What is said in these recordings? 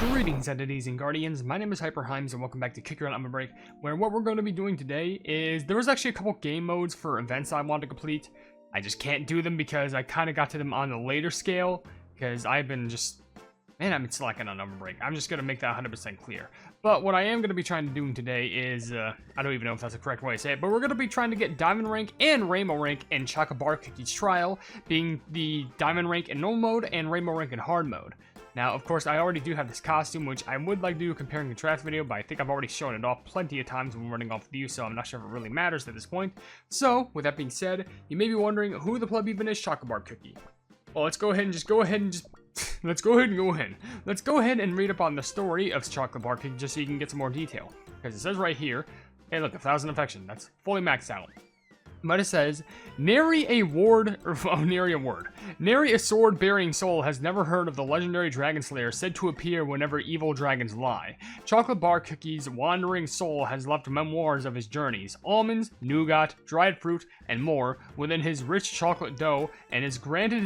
Greetings, entities and guardians. My name is HyperHimes, and welcome back to Kick Your on OvenBreak, where what we're going to be doing today is there was actually a couple game modes for events I wanted to complete. I just can't do them because I kind of got to them on a later scale because I've been I've been slacking on OvenBreak. I'm just going to make that 100% clear. But what I am going to be trying to do today is, I don't even know if that's the correct way to say it, but we're going to be trying to get Diamond Rank and Rainbow Rank in Chocolate Bar Cookies Trial, being the Diamond Rank in normal mode and Rainbow Rank in hard mode. Now, of course, I already do have this costume, which I would like to do a compare and contrast video, but I think I've already shown it off plenty of times when running off view, so I'm not sure if it really matters at this point. So, with that being said, you may be wondering who the pleb even is Chocolate Bar Cookie. Well, let's go ahead and read up on the story of Chocolate Bar Cookie just so you can get some more detail. Because it says right here, hey look, 1,000 affection, that's fully maxed out. But it says, nary a sword-bearing soul has never heard of the legendary dragon slayer said to appear whenever evil dragons lie. Chocolate Bar Cookie's wandering soul has left memoirs of his journeys, almonds, nougat, dried fruit, and more within his rich chocolate dough, and it granted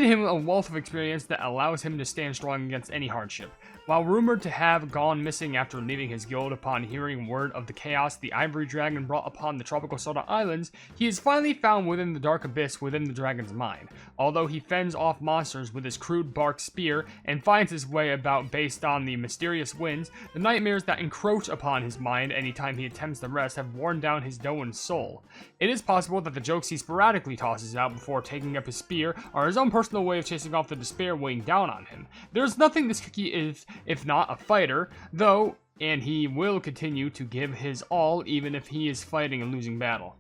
him a wealth of experience that allows him to stand strong against any hardship. While rumored to have gone missing after leaving his guild upon hearing word of the chaos the Ivory Dragon brought upon the Tropical Soda Islands, he is finally found within the dark abyss within the dragon's mind. Although he fends off monsters with his crude bark spear and finds his way about based on the mysterious winds, the nightmares that encroach upon his mind anytime he attempts to rest have worn down his dough and soul. It is possible that the jokes he sporadically tosses out before taking up his spear are his own personal way of chasing off the despair weighing down on him. There's nothing this cookie is if not a fighter, though, and he will continue to give his all even if he is fighting a losing battle.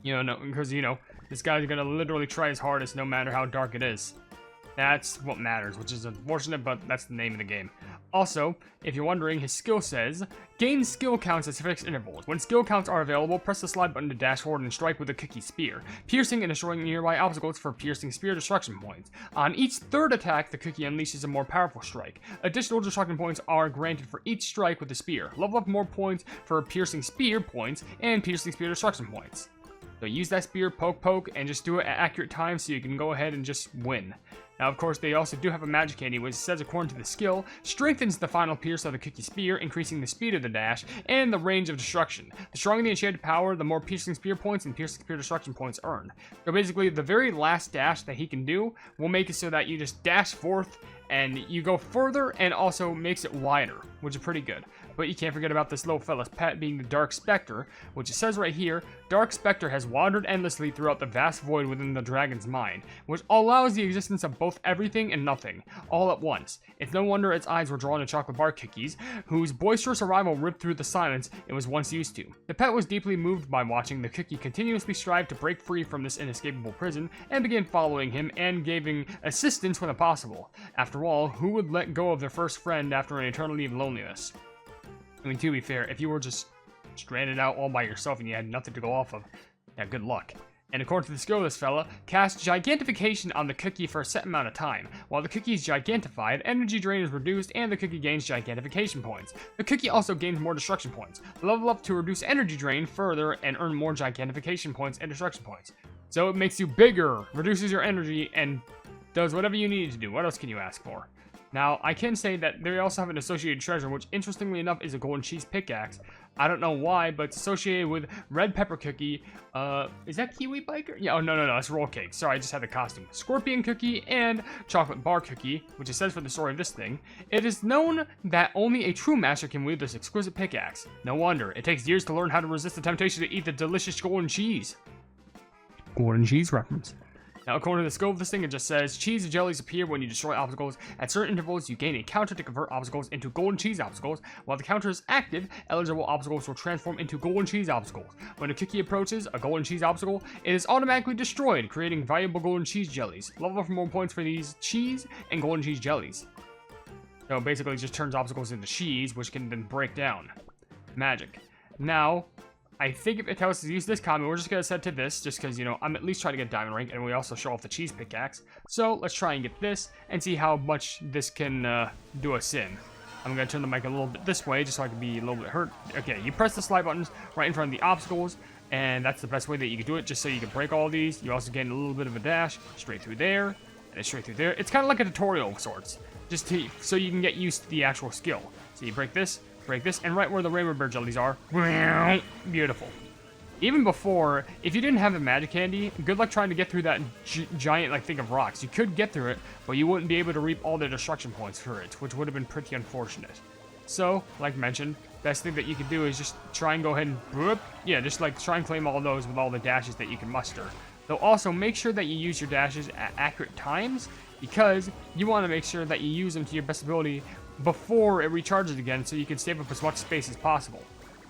Because, this guy's gonna literally try his hardest no matter how dark it is. That's what matters, which is unfortunate, but that's the name of the game. Also, if you're wondering, his skill says, gain skill counts at fixed intervals. When skill counts are available, press the slide button to dash forward and strike with a cookie spear, piercing and destroying nearby obstacles for piercing spear destruction points. On each third attack, the cookie unleashes a more powerful strike. Additional destruction points are granted for each strike with the spear. Level up more points for piercing spear points and piercing spear destruction points. So use that spear, poke, and just do it at accurate times so you can go ahead and just win. Now, of course, they also do have a magic candy, which says, according to the skill, strengthens the final pierce of the cookie spear, increasing the speed of the dash and the range of destruction. The stronger the enchanted power, the more piercing spear points and piercing spear destruction points earned. So basically, the very last dash that he can do will make it so that you just dash forth and you go further and also makes it wider, which is pretty good. But you can't forget about this little fella's pet being the Dark Spectre, which it says right here, Dark Spectre has wandered endlessly throughout the vast void within the dragon's mind, which allows the existence of both everything and nothing, all at once. It's no wonder its eyes were drawn to Chocolate Bar Cookies, whose boisterous arrival ripped through the silence it was once used to. The pet was deeply moved by watching the cookie continuously strive to break free from this inescapable prison, and began following him and giving assistance when possible. After all, who would let go of their first friend after an eternity of loneliness? I mean, to be fair, if you were just stranded out all by yourself and you had nothing to go off of, yeah, good luck. And according to the skill of this fella, cast Gigantification on the cookie for a set amount of time. While the cookie is gigantfied, energy drain is reduced and the cookie gains Gigantification points. The cookie also gains more destruction points. Level up to reduce energy drain further and earn more Gigantification points and destruction points. So it makes you bigger, reduces your energy, and does whatever you need to do. What else can you ask for? Now, I can say that they also have an associated treasure, which interestingly enough is a golden cheese pickaxe. I don't know why, but it's associated with red pepper cookie. Is that kiwi biker? Yeah, oh no, that's roll cake. Sorry, I just had the costume. Scorpion cookie and chocolate bar cookie, which it says for the story of this thing. It is known that only a true master can wield this exquisite pickaxe. No wonder, it takes years to learn how to resist the temptation to eat the delicious golden cheese. Golden cheese reference. Now, according to the skill of this thing, it just says, cheese and jellies appear when you destroy obstacles. At certain intervals, you gain a counter to convert obstacles into golden cheese obstacles. While the counter is active, eligible obstacles will transform into golden cheese obstacles. When a cookie approaches a golden cheese obstacle, it is automatically destroyed, creating valuable golden cheese jellies. Level up for more points for these cheese and golden cheese jellies. So basically, it just turns obstacles into cheese, which can then break down. Magic. Now, I think if it tells us to use this comment, we're just going to set to this, just because, I'm at least trying to get Diamond Rank, and we also show off the cheese pickaxe. So, let's try and get this, and see how much this can do us in. I'm going to turn the mic a little bit this way, just so I can be a little bit hurt. Okay, you press the slide buttons right in front of the obstacles, and that's the best way that you can do it, just so you can break all these. You also gain a little bit of a dash straight through there, and it's straight through there. It's kind of like a tutorial of sorts, just so you can get used to the actual skill. So you break this, and right where the rainbow bear jellies are, beautiful. Even before, if you didn't have the magic candy, good luck trying to get through that giant like thing of rocks. You could get through it, but you wouldn't be able to reap all the destruction points for it, which would have been pretty unfortunate. So, like mentioned, best thing that you can do is just try and go ahead and whoop, yeah, just like try and claim all those with all the dashes that you can muster. Though also make sure that you use your dashes at accurate times, because you want to make sure that you use them to your best ability before it recharges again, so you can save up as much space as possible.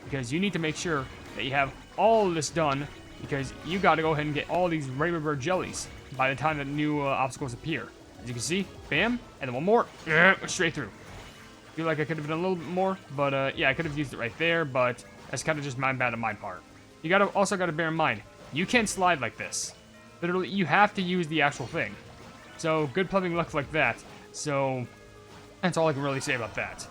Because you need to make sure that you have all of this done, because you got to go ahead and get all these rainbow bird jellies by the time the new obstacles appear. As you can see, bam, and then one more, straight through. Feel like I could have done a little bit more, but yeah, I could have used it right there, but that's kind of just my bad on my part. You also got to bear in mind, you can't slide like this. Literally, you have to use the actual thing. So, good plumbing luck like that. So, that's all I can really say about that.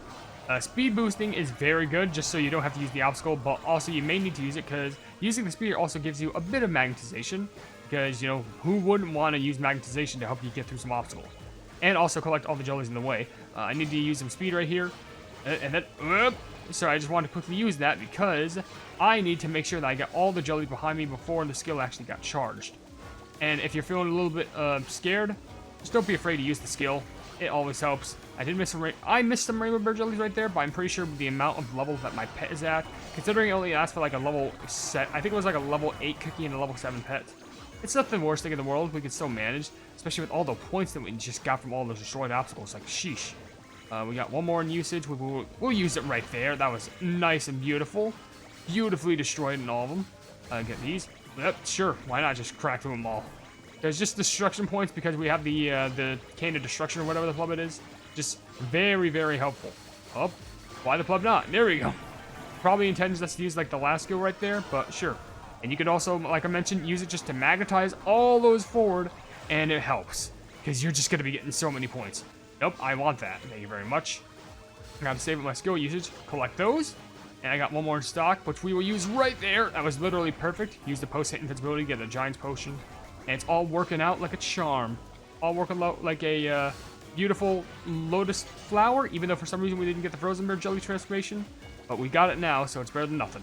Speed boosting is very good, just so you don't have to use the obstacle, but also you may need to use it because using the speeder also gives you a bit of magnetization, because, you know, who wouldn't want to use magnetization to help you get through some obstacles? And also collect all the jellies in the way. I need to use some speed right here, and then, so I just want to quickly use that because I need to make sure that I get all the jellies behind me before the skill actually got charged. And if you're feeling a little bit scared, just don't be afraid to use the skill. It always helps. I missed some rainbow bird jellies right there, but I'm pretty sure with the amount of levels that my pet is at, considering it only asked for like a level set, I think it was like a level 8 cookie and a level 7 pet. It's not the worst thing in the world. We can still manage, especially with all the points that we just got from all those destroyed obstacles. Like, sheesh. We got one more in usage. We'll use it right there. That was nice and beautiful. Beautifully destroyed in all of them. Get these. Yep, sure. Why not just crack through them all? There's just destruction points because we have the cane of destruction or whatever the plub it is. Just very, very helpful. Oh, why the plub not? There we go. Probably intends us to use like the last skill right there, but sure. And you could also, like I mentioned, use it just to magnetize all those forward, and it helps. Because you're just going to be getting so many points. Nope, I want that. Thank you very much. I'm going to save up my skill usage, collect those. And I got one more in stock, which we will use right there. That was literally perfect. Use the post-hit invincibility, get a Giant's Potion. And it's all working out like a charm. All working out like a beautiful lotus flower, even though for some reason we didn't get the Frozen Bird Jelly transformation. But we got it now, so it's better than nothing.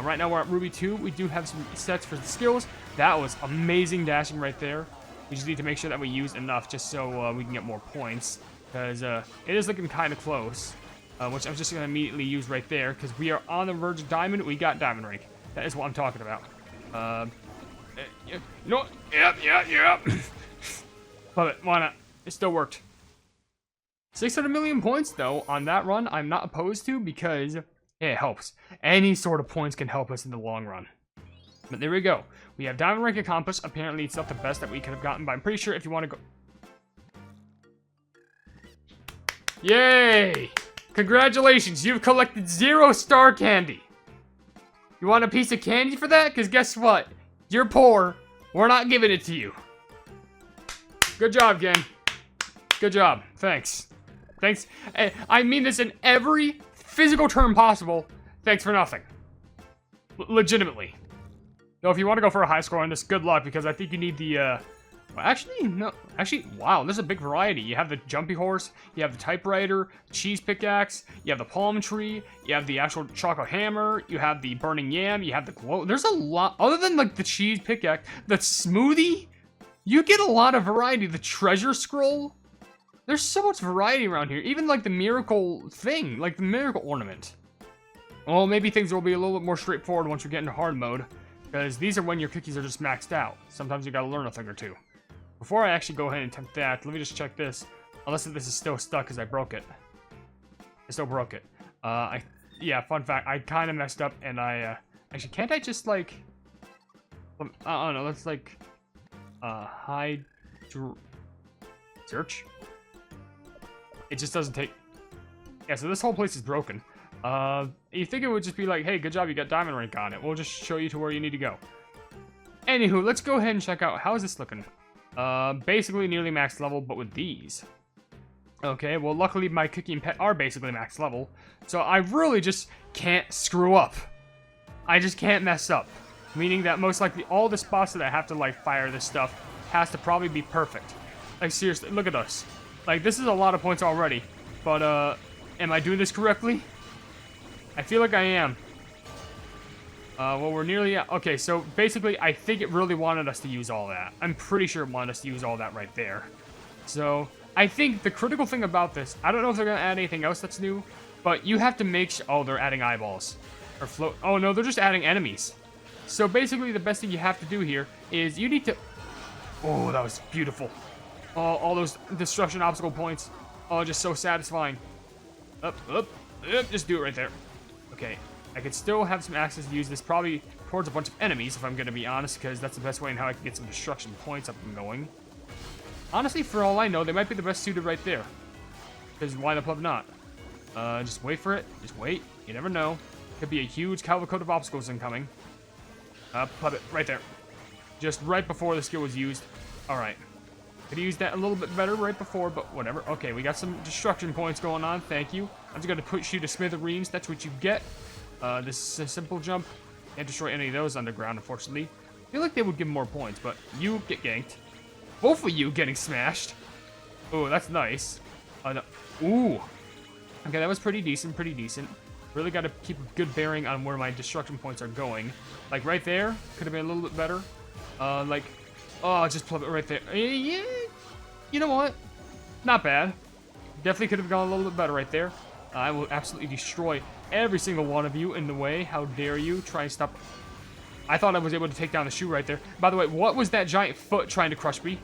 Right now we're at Ruby 2. We do have some sets for the skills. That was amazing dashing right there. We just need to make sure that we use enough just so we can get more points. Because it is looking kind of close. Which I'm just going to immediately use right there. Because we are on the verge of Diamond. We got Diamond rank. That is what I'm talking about. No, yep. Love it. Why not? It still worked. 600 million points, though, on that run, I'm not opposed to because it helps. Any sort of points can help us in the long run. But there we go. We have Diamond rank accomplished. Apparently, it's not the best that we could have gotten, but I'm pretty sure if you want to go... Yay! Congratulations, you've collected 0 star candy. You want a piece of candy for that? Because guess what? You're poor. We're not giving it to you. Good job, Gen. Good job. Thanks. Thanks. I mean this in every physical term possible. Thanks for nothing. Legitimately. Though if you want to go for a high score on this, good luck, because I think you need the, well, actually, no. Actually, wow, there's a big variety. You have the jumpy horse, you have the typewriter, cheese pickaxe, you have the palm tree, you have the actual chocolate hammer, you have the burning yam, you have the glow. There's a lot, other than, like, the cheese pickaxe, the smoothie, you get a lot of variety. The treasure scroll, there's so much variety around here. Even, like, the miracle thing, like the miracle ornament. Well, maybe things will be a little bit more straightforward once you get into hard mode. Because these are when your cookies are just maxed out. Sometimes you gotta learn a thing or two. Before I actually go ahead and attempt that, let me just check this. Unless this is still stuck because I broke it. I still broke it. Yeah, fun fact, I kind of messed up and actually, can't I just like... I don't know, let's like... hide... Search? It just doesn't take... Yeah, so this whole place is broken. You think it would just be like, hey, good job, you got diamond rank on it. We'll just show you to where you need to go. Anywho, let's go ahead and check out, how is this looking? Basically nearly max level, but with these. Okay, well, luckily my cookie and pet are basically max level, so I really just can't screw up. I just can't mess up. Meaning that most likely all the spots that I have to, like, fire this stuff has to probably be perfect. Like, seriously, look at us. Like, this is a lot of points already. But, am I doing this correctly? I feel like I am. Well, we're nearly at... Okay, so basically, I think it really wanted us to use all that. I'm pretty sure it wanted us to use all that right there. So, I think the critical thing about this... I don't know if they're going to add anything else that's new, but you have to make sure... Oh, they're adding eyeballs. Or float... Oh, no, they're just adding enemies. So, basically, the best thing you have to do here is you need to... Oh, that was beautiful. All those destruction obstacle points. Oh, just so satisfying. Up, just do it right there. Okay, I could still have some access to use this probably towards a bunch of enemies, if I'm going to be honest, because that's the best way in how I can get some destruction points up and going. Honestly, for all I know, they might be the best suited right there. Because why the pleb not? Just wait for it. Just wait. You never know. Could be a huge cavalcade of obstacles incoming. Pleb it right there. Just right before the skill was used. Alright. Could have used that a little bit better right before, but whatever. Okay, we got some destruction points going on. Thank you. I'm just going to push you to smithereens. That's what you get. This is a simple jump. Can't destroy any of those underground, unfortunately. I feel like they would give more points, but you get ganked. Both of you getting smashed. Oh, that's nice. No. Ooh. Okay, that was pretty decent, Really got to keep a good bearing on where my destruction points are going. Like right there, could have been a little bit better. Like, oh, just plug it right there. Yeah, you know what? Not bad. Definitely could have gone a little bit better right there. I will absolutely destroy every single one of you in the way. How dare you try and stop? I thought I was able to take down the shoe right there. By the way, what was that giant foot trying to crush me?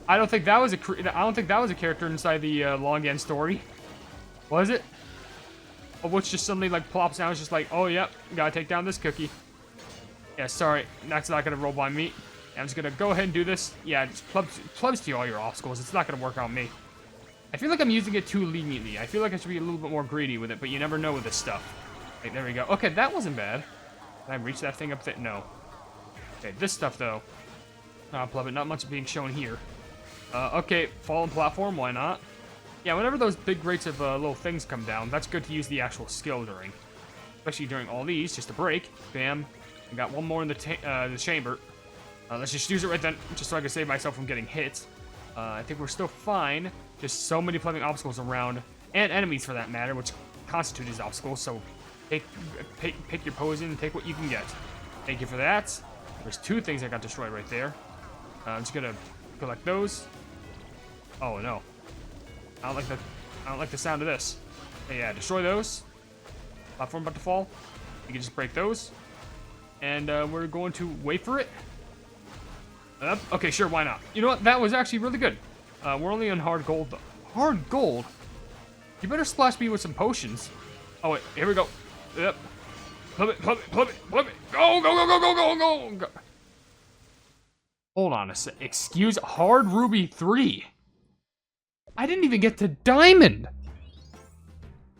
I don't think that was a character inside the Long End story. Was it? Or which just suddenly like plops down. It's just like, oh yep, gotta take down this cookie. Yeah, sorry, that's not gonna roll by me. I'm just gonna go ahead and do this. Yeah, just plebs to all your obstacles. It's not gonna work on me. I feel like I'm using it too leniently. I feel like I should be a little bit more greedy with it, but you never know with this stuff. Right, there we go. Okay, that wasn't bad. Can I reach that thing up there? No. Okay, this stuff though. Pleb it, not much being shown here. Okay, fallen platform, why not? Yeah, whenever those big rates of little things come down, that's good to use the actual skill during. Especially during all these, just a break. Bam. I got one more in the chamber. Let's just use it right then, just so I can save myself from getting hit. I think we're still fine. Just so many plumbing obstacles around, and enemies for that matter, which constitute these obstacles. So pick your poison and take what you can get. Thank you for that. There's two things that got destroyed right there. I'm just gonna collect those. Oh no. I don't like the sound of this. Hey, yeah, destroy those. Platform about to fall. You can just break those. And we're going to wait for it. Okay, sure, why not? You know what? That was actually really good. We're only on hard gold, though. Hard gold? You better splash me with some potions. Oh, wait, here we go. Yep. Plug it. Go. Hold on a sec. Excuse Hard Ruby 3. I didn't even get to Diamond.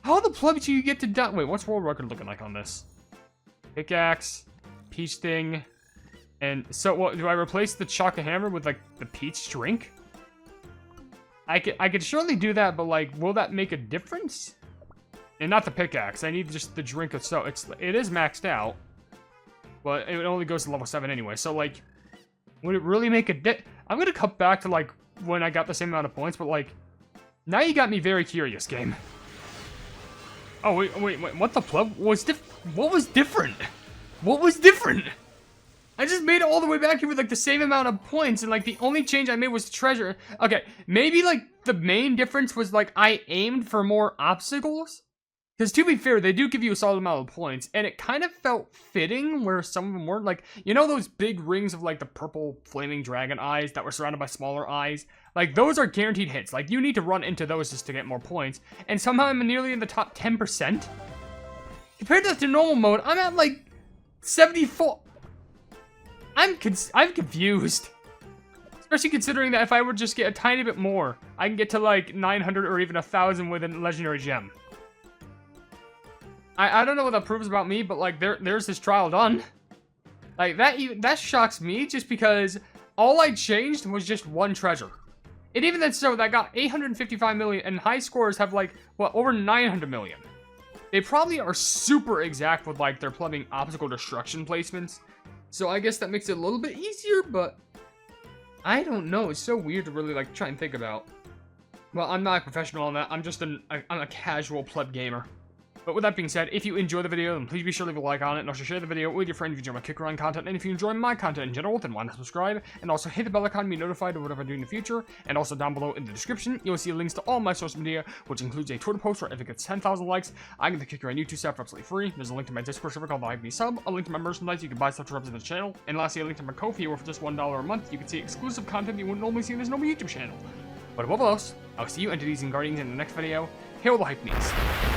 How the pleb do you get to Diamond? Wait, what's world record looking like on this? Pickaxe, peach thing, and so what? Do I replace the chocolate hammer with like the peach drink? I could surely do that, but like, will that make a difference? And not the pickaxe. I need just the drink itself. It is maxed out, but it only goes to level 7 anyway. So like, would it really make a difference? I'm gonna cut back to like when I got the same amount of points, but like, now you got me very curious, game. Oh wait, what the pleb was what was different? What was different? I just made it all the way back here with like the same amount of points, and like the only change I made was the treasure. Okay, maybe like the main difference was like I aimed for more obstacles. Because to be fair, they do give you a solid amount of points, and it kind of felt fitting where some of them weren't. Like, you know those big rings of like the purple flaming dragon eyes that were surrounded by smaller eyes? Like, those are guaranteed hits. Like, you need to run into those just to get more points. And somehow I'm nearly in the top 10%. Compared to the normal mode, I'm at like 74. I'm confused. Especially considering that if I would just get a tiny bit more, I can get to like 900 or even 1,000 with a legendary gem. I don't know what that proves about me, but like there's this trial done. Like that shocks me just because all I changed was just one treasure. And even then, so that got 855 million, and high scores have like what, over 900 million. They probably are super exact with like their plumbing obstacle destruction placements. So I guess that makes it a little bit easier, but I don't know. It's so weird to really, like, try and think about. Well, I'm not a professional on that. I'm just I'm a casual pleb gamer. But with that being said, if you enjoy the video, then please be sure to leave a like on it, and also share the video with your friends if you enjoy my kick around content, and if you enjoy my content in general, then why not subscribe, and also hit the bell icon to be notified of whatever I do in the future, and also down below in the description, you'll see links to all my social media, which includes a Twitter post where if it gets 10,000 likes, I get the kick around YouTube stuff for absolutely free. There's a link to my Discord server called the Hypenese Sub, a link to my merchandise, you can buy stuff to represent the channel, and lastly, a link to my Ko-fi where for just $1 a month, you can see exclusive content you wouldn't normally see on this normal YouTube channel. But above all else, I'll see you entities and guardians in the next video. Hail the Hypenese.